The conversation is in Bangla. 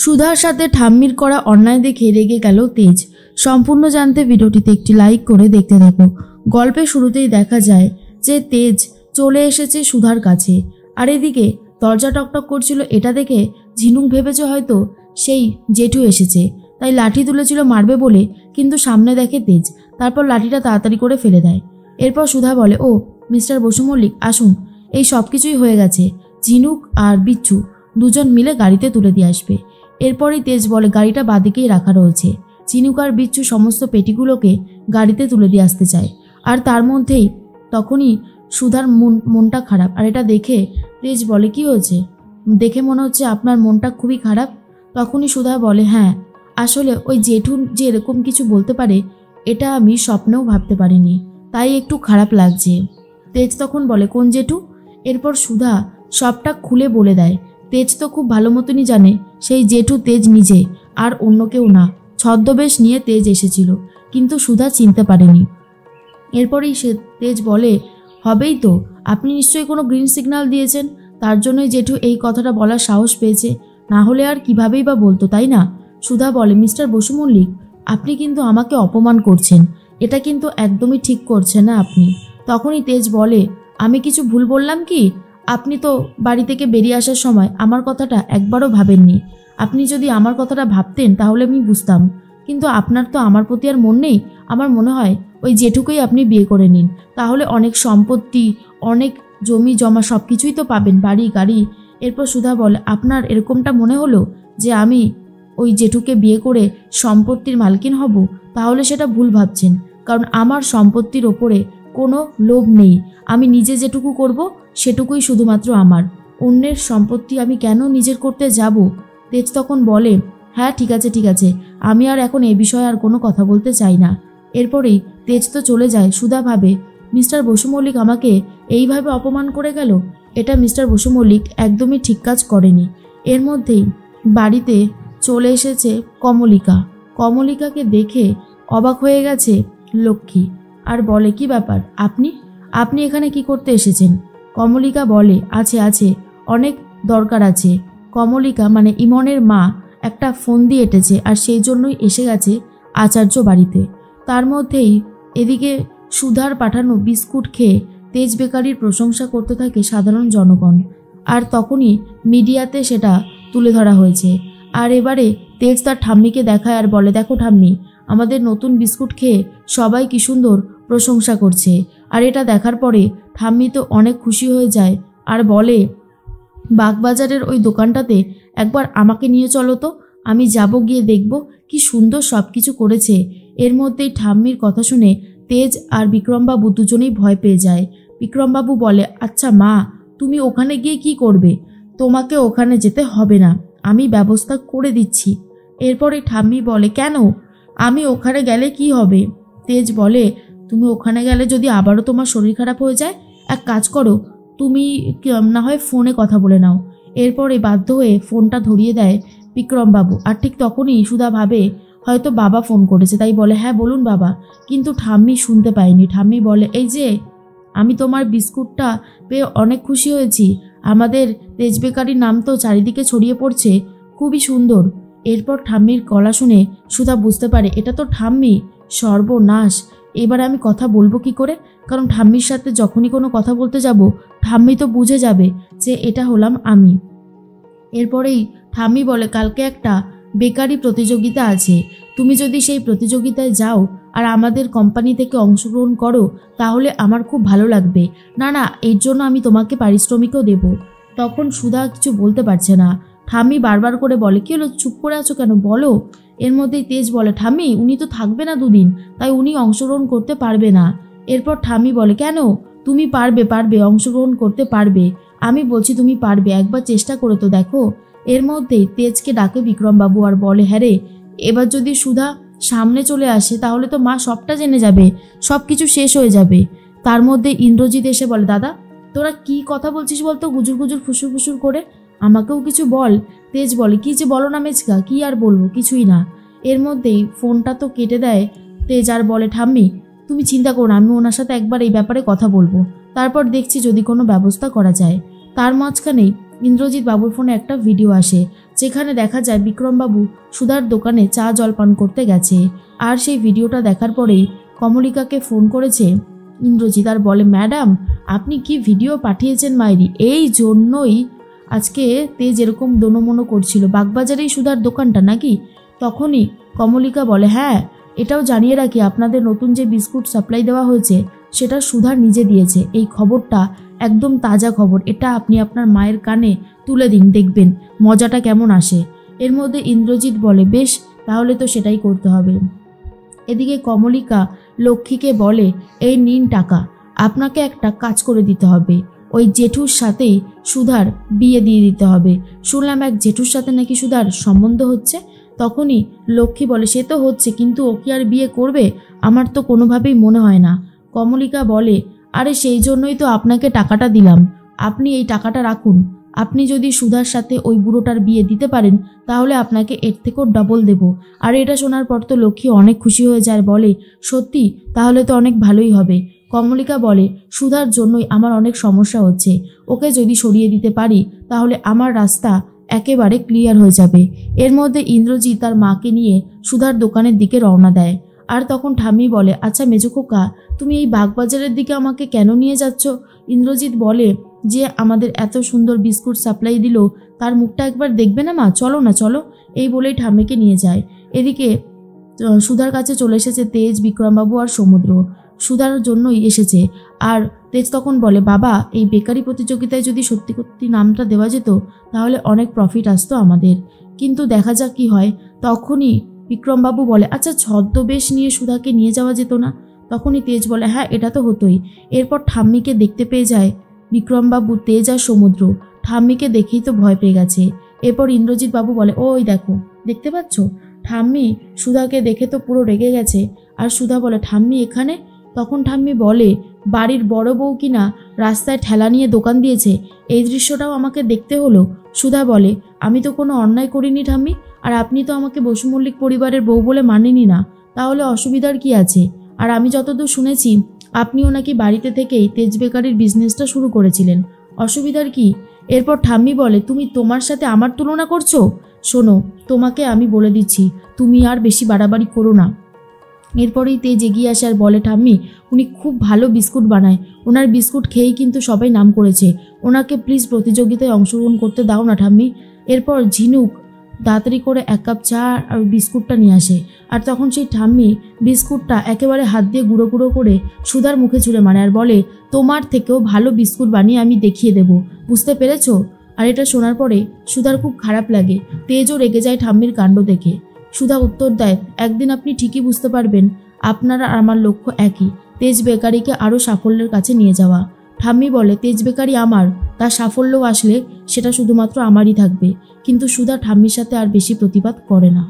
সুধার সাথে ঠাম্মির করা অন্যায় দেখে রেগে গেল তেজ। সম্পূর্ণ জানতে ভিডিওটিতে একটি লাইক করে দেখতে থাকো। গল্পের শুরুতেই দেখা যায় যে তেজ চলে এসেছে সুধার কাছে, আর এদিকে দরজা টকটক করছিল। এটা দেখে ঝিনুক ভেবেছে হয়তো সেই জেঠু এসেছে, তাই লাঠি তুলেছিল মারবে বলে, কিন্তু সামনে দেখে তেজ। তারপর লাঠিটা তাড়াতাড়ি করে ফেলে দেয়। এরপর সুধা বলে, ও মিস্টার বসু মল্লিক আসুন, এই সব কিছুই হয়ে গেছে। ঝিনুক আর বিচ্ছু দুজন মিলে গাড়িতে তুলে দিয়ে আসবে। এরপরই তেজ বলে গাড়িটা বাদিকেই রাখা রয়েছে। ঝিনুক আর বিচ্ছু সমস্ত পেটিগুলোকে গাড়িতে তুলে দিয়ে আসতে চায়, আর তার মধ্যেই তখনই সুধার মনটা খারাপ। আর এটা দেখে তেজ বলে, কি হয়েছে? দেখে মনে হচ্ছে আপনার মনটা খুবই খারাপ। তখনই সুধা বলে, হ্যাঁ আসলে ওই জেঠু যে এরকম কিছু বলতে পারে এটা আমি স্বপ্নেও ভাবতে পারিনি, তাই একটু খারাপ লাগছে। তেজ তখন বলে, কোন জেঠু? এরপর সুধা সবটা খুলে বলে দেয়। তেজ তো খুব ভালো মতনই জানে সেই জেঠু তেজ নিজে, আর অন্য কেউ না। ছদ্মবেশ নিয়ে তেজ এসেছিল, কিন্তু সুধা চিনতে পারেনি। এরপরেই তেজ বলে, হবেই তো, আপনি নিশ্চয়ই কোনো গ্রিন সিগন্যাল দিয়েছেন, তার জন্যই জেঠু এই কথাটা বলার সাহস পেয়েছে, না হলে আর কিভাবেই বা বলতো, তাই না? সুধা বলে, মিস্টার বসু মল্লিক আপনি কিন্তু আমাকে অপমান করছেন, এটা কিন্তু একদমই ঠিক করছেন না আপনি। তখনই তেজ বলে, আমি কিছু ভুল বললাম কি? আপনি তো বাড়ি থেকে বেরিয়ে আসার সময় আমার কথাটা একবারও ভাবেননি। আপনি যদি আমার কথাটা ভাবতেন তাহলে আমি বুঝতাম, কিন্তু আপনার তো আমার প্রতি আর মন নেই। আমার মনে হয় ওই জেঠুকেই আপনি বিয়ে করে নিন, তাহলে অনেক সম্পত্তি, অনেক জমি জমা সব কিছুই তো পাবেন, বাড়ি গাড়ি। এরপর সুধা বলে, আপনার এরকমটা মনে হলো যে আমি ওই জেঠুকে বিয়ে করে সম্পত্তির মালকিন হব? তাহলে সেটা ভুল ভাবছেন, কারণ আমার সম্পত্তির ওপরে কোনো লোভ নেই। আমি নিজে যেটুকু করব সেটুকুই শুধুমাত্র আমার, অন্যের সম্পত্তি আমি কেন নিজের করতে যাব? তেজ তখন বলে, হ্যাঁ ঠিক আছে, আমি আর এখন এ বিষয়ে আর কোনো কথা বলতে চাই না। এরপরেই তেজ তো চলে যায়। সুধা ভাবে, মিস্টার বসু মল্লিক আমাকে এইভাবে অপমান করে গেল, এটা মিস্টার বসু মল্লিক একদমই ঠিক কাজ করেনি। এর মধ্যেই বাড়িতে চলে এসেছে কমলিকা। কমলিকাকে দেখে অবাক হয়ে গেছে লক্ষ্মী, আর বলে, কি ব্যাপার, আপনি এখানে কি করতে এসেছেন? কমলিকা বলে, আছে অনেক দরকার আছে। কমলিকা মানে ইমনের মা একটা ফোন দিয়ে এঁটেছে, আর সেই জন্যই এসে গেছে আচার্য বাড়িতে। তার মধ্যেই এদিকে সুধার পাঠানো বিস্কুট খেয়ে তেজ বেকারির প্রশংসা করতে থাকে সাধারণ জনগণ, আর তখনই মিডিয়াতে সেটা তুলে ধরা হয়েছে। আর এবারে তেজ তার ঠাম্মিকে দেখায় আর বলে, দেখো ঠাম্মি, আমাদের নতুন বিস্কুট খেয়ে সবাই কি সুন্দর প্রশংসা করছে। আর এটা দেখার পরে ঠাম্মি তো অনেক খুশি হয়ে যায়, আর বলে, বাগবাজারের ওই দোকানটাতে একবার আমাকে নিয়ে চলো তো, আমি যাব, গিয়ে দেখব কি সুন্দর সব কিছু করেছে। এর মধ্যেই ঠাম্মির কথা শুনে তেজ আর বিক্রমবাবু দুজনেই ভয় পেয়ে যায়। বিক্রমবাবু বলে, আচ্ছা মা, তুমি ওখানে গিয়ে কি করবে? তোমাকে ওখানে যেতে হবে না, আমি ব্যবস্থা করে দিচ্ছি। এরপরে ঠাম্মি বলে, কেন? আমি ওখানে গেলে কি হবে? তেজ বলে, তুমি ওখানে গেলে যদি আবারও তোমার শরীর খারাপ হয়ে যায়, এক কাজ করো, তুমি না হয় ফোনে কথা বলে নাও। এরপরে বাধ্য হয়ে ফোনটা ধরিয়ে দেয় বিক্রমবাবু। আর ঠিক তখনই সুধা ভাবে হয়তো বাবা ফোন করেছে, তাই বলে, হ্যাঁ বলুন বাবা। কিন্তু ঠাম্মি শুনতে পায়নি। ঠাম্মি বলে, এই যে আমি তোমার বিস্কুটটা পেয়ে অনেক খুশি হয়েছি, আমাদের তেজ বেকারির নাম তো চারিদিকে ছড়িয়ে পড়ছে, খুবই সুন্দর। এরপর ঠাম্মির গলা শুনে সুধা বুঝতে পারে এটা তো ঠাম্মি। সর্বনাশ, এবার আমি কথা বলবো কি করে? কারণ ঠাম্মির সাথে যখনই কোনো কথা বলতে যাব ঠাম্মি তো বুঝে যাবে যে এটা হলাম আমি। এরপরেই ঠাম্মি বলে, কালকে একটা বেকারি প্রতিযোগিতা আছে, তুমি যদি সেই প্রতিযোগিতায় যাও আর আমাদের কোম্পানি থেকে অংশগ্রহণ করো তাহলে আমার খুব ভালো লাগবে। না, এর জন্য আমি তোমাকে পারিশ্রমিকও দেব। তখন সুধা কিছু বলতে পারছে না। ঠাম্মি বারবার করে বলে, কি হলো, চুপ করে আছো কেন, বলো। এর মধ্যেই তেজ বলে, ঠাম্মি উনি তো থাকবে না দুদিন, তাই উনি অংশগ্রহণ করতে পারবে না। এরপর ঠাম্মি বলে, কেন? তুমি পারবে, অংশগ্রহণ করতে পারবে, আমি বলছি তুমি পারবে, একবার চেষ্টা করে তো দেখো। এর মধ্যেই তেজকে ডাকে বিক্রমবাবু আর বলে, হ্যাঁ রে, এবার যদি সুধা সামনে চলে আসে তাহলে তো মা সবটা জেনে যাবে, সব কিছু শেষ হয়ে যাবে। তার মধ্যে ইন্দ্রজিৎ এসে বলে, দাদা তোরা কি কথা বলছিস বলতো, গুজুর গুজুর ফুসুর ফুসুর করে, আমাকেও কিছু বল। তেজ বলে, কি যে বলো না মেচকা, কি আর বলবো, কিছুই না। এর মধ্যেই ফোনটা তো কেটে দেয় তেজ আর বলে, ঠাম্মি তুমি চিন্তা করো না, আমি ওনার সাথে একবার এই ব্যাপারে কথা বলবো, তারপর দেখছি যদি কোনো ব্যবস্থা করা যায়। তার মাঝখানেই ইন্দ্রজিৎ বাবুর ফোনে একটা ভিডিও আসে, যেখানে দেখা যায় বিক্রমবাবু সুধার দোকানে চা জলপান করতে গেছে। আর সেই ভিডিওটা দেখার পরেই কমলিকাকে ফোন করেছে ইন্দ্রজিৎ আর বলে, ম্যাডাম আপনি কি ভিডিও পাঠিয়েছেন মাইরি, এই জন্যই আজকে তেজ এরকম দোনোমনো করছিল, বাগবাজারেই সুধার দোকানটা নাকি? তখনই কমলিকা বলে, হ্যাঁ এটাও জানিয়ে রাখি আপনাদের নতুন যে বিস্কুট সাপ্লাই দেওয়া হয়েছে সেটা সুধা নিজে দিয়েছে। এই খবরটা একদম তাজা খবর, এটা আপনি আপনার মায়ের কানে তুলে দিন, দেখবেন মজাটা কেমন আসে। এর মধ্যে ইন্দ্রজিৎ বলে, বেশ তাহলে তো সেটাই করতে হবে। এদিকে কমলিকা লক্ষ্মীকে বলে, এই নিন টাকা, আপনাকে একটা কাজ করে দিতে হবে, ওই জেঠুর সাথেই সুধার বিয়ে দিয়ে দিতে হবে। শুনলাম এক জেঠুর সাথে নাকি সুধার সম্বন্ধ হচ্ছে। তখনই লক্ষ্মী বলে, সে তো হচ্ছে, কিন্তু ও কি আর বিয়ে করবে? আমার তো কোনোভাবেই মনে হয় না। কমলিকা বলে, আরে সেই জন্যই তো আপনাকে টাকাটা দিলাম, আপনি এই টাকাটা রাখুন, আপনি যদি সুধার সাথে ওই বুড়োটার বিয়ে দিতে পারেন তাহলে আপনাকে এর থেকেও ডাবল দেব। আর এটা শোনার পর তো লক্ষ্মী অনেক খুশি হয়ে যায়, বলে সত্যি, তাহলে তো অনেক ভালোই হবে। কমলিকা বলে, সুধার জন্যই আমার অনেক সমস্যা হচ্ছে, ওকে যদি সরিয়ে দিতে পারি তাহলে আমার রাস্তা একেবারে ক্লিয়ার হয়ে যাবে। এর মধ্যে ইন্দ্রজিৎ তার মাকে নিয়ে সুধার দোকানের দিকে রওনা দেয়। আর তখন ঠাম্মি বলে, আচ্ছা মেজো খোকা, তুমি এই বাগবাজারের দিকে আমাকে কেন নিয়ে যাচ্ছ? ইন্দ্রজিৎ বলে, যে আমাদের এত সুন্দর বিস্কুট সাপ্লাই দিল তার মুখটা একবার দেখবে না মা, চলো না চলো। এই বলেই ঠাম্মিকে নিয়ে যায়। এদিকে সুধার কাছে চলে এসেছে তেজ, বিক্রমবাবু আর সমুদ্র। সুধার জন্যই এসেছে। আর তেজ তখন বলে, বাবা এই বেকারি প্রতিযোগিতায় যদি সত্যি সত্যি নামটা দেওয়া যেত তাহলে অনেক প্রফিট আসতো আমাদের, কিন্তু দেখা যাক কি হয়। তখনই বিক্রমবাবু বলে, আচ্ছা ছদ্মবেশ নিয়ে সুধাকে নিয়ে যাওয়া যেত না? তখনই তেজ বলে, হ্যাঁ এটা তো হতোই। এরপর ঠাম্মিকে দেখতে পেয়ে যায় বিক্রমবাবু, তেজ আর সমুদ্র। ঠাম্মিকে দেখেই তো ভয় পেয়ে গেছে। এরপর ইন্দ্রজিৎ বাবু বলে, ওই দেখো, দেখতে পাচ্ছ? ঠাম্মি সুধাকে দেখে তো পুরো রেগে গেছে। আর সুধা বলে, ঠাম্মি এখানে? তখন ঠাম্মি বলে, বাড়ির বড় বউ কিনা রাস্তায় ঠেলা নিয়ে দোকান দিয়েছে, এই দৃশ্যটাও আমাকে দেখতে হলো। সুধা বলে, আমি তো কোনো অন্যায় করিনি ঠাম্মি, আর আপনি তো আমাকে বসু মল্লিক পরিবারের বউ বলে মানেনি না, তাহলে অসুবিধার কি আছে? আর আমি যতদূর শুনেছি আপনিও নাকি বাড়িতে থেকেই তেজ বেকারির বিজনেসটা শুরু করেছিলেন, অসুবিধার কি? এরপর ঠাম্মি বলে, তুমি তোমার সাথে আমার তুলনা করছো? শোনো, তোমাকে আমি বলে দিচ্ছি, তুমি আর বেশি বাড়াবাড়ি করো না। এরপরেই তেজ এগিয়ে আসে আর বলে, ঠাম্মি উনি খুব ভালো বিস্কুট বানায়, ওনার বিস্কুট খেয়েই কিন্তু সবাই নাম করেছে, ওনাকে প্লিজ প্রতিযোগিতায় অংশগ্রহণ করতে দাও না ঠাম্মি। এরপর ঝিনুক তাড়াতাড়ি করে এক কাপ চা আর বিস্কুটটা নিয়ে আসে। আর তখন সেই ঠাম্মি বিস্কুটটা একেবারে হাত দিয়ে গুঁড়ো গুঁড়ো করে সুধার মুখে ছুঁড়ে মারে আর বলে, তোমার থেকেও ভালো বিস্কুট বানিয়ে আমি দেখিয়ে দেব, বুঝতে পেরেছ? আর এটা শোনার পরে সুধার খুব খারাপ লাগে। তেজও রেগে যায় ঠাম্মির কাণ্ড দেখে। সুধা উত্তর দেয়, একদিন আপনি ঠিকই বুঝতে পারবেন, আপনার আর আমার লক্ষ্য একই, তেজ বেকারিকে আরও সাফল্যের কাছে নিয়ে যাওয়া। ঠাম্মি বলে, তেজ বেকারি আমার, তার সাফল্য আসলে সেটা শুধুমাত্র আমারই থাকবে। কিন্তু সুধা ঠাম্মির সাথে আর বেশি প্রতিবাদ করে না।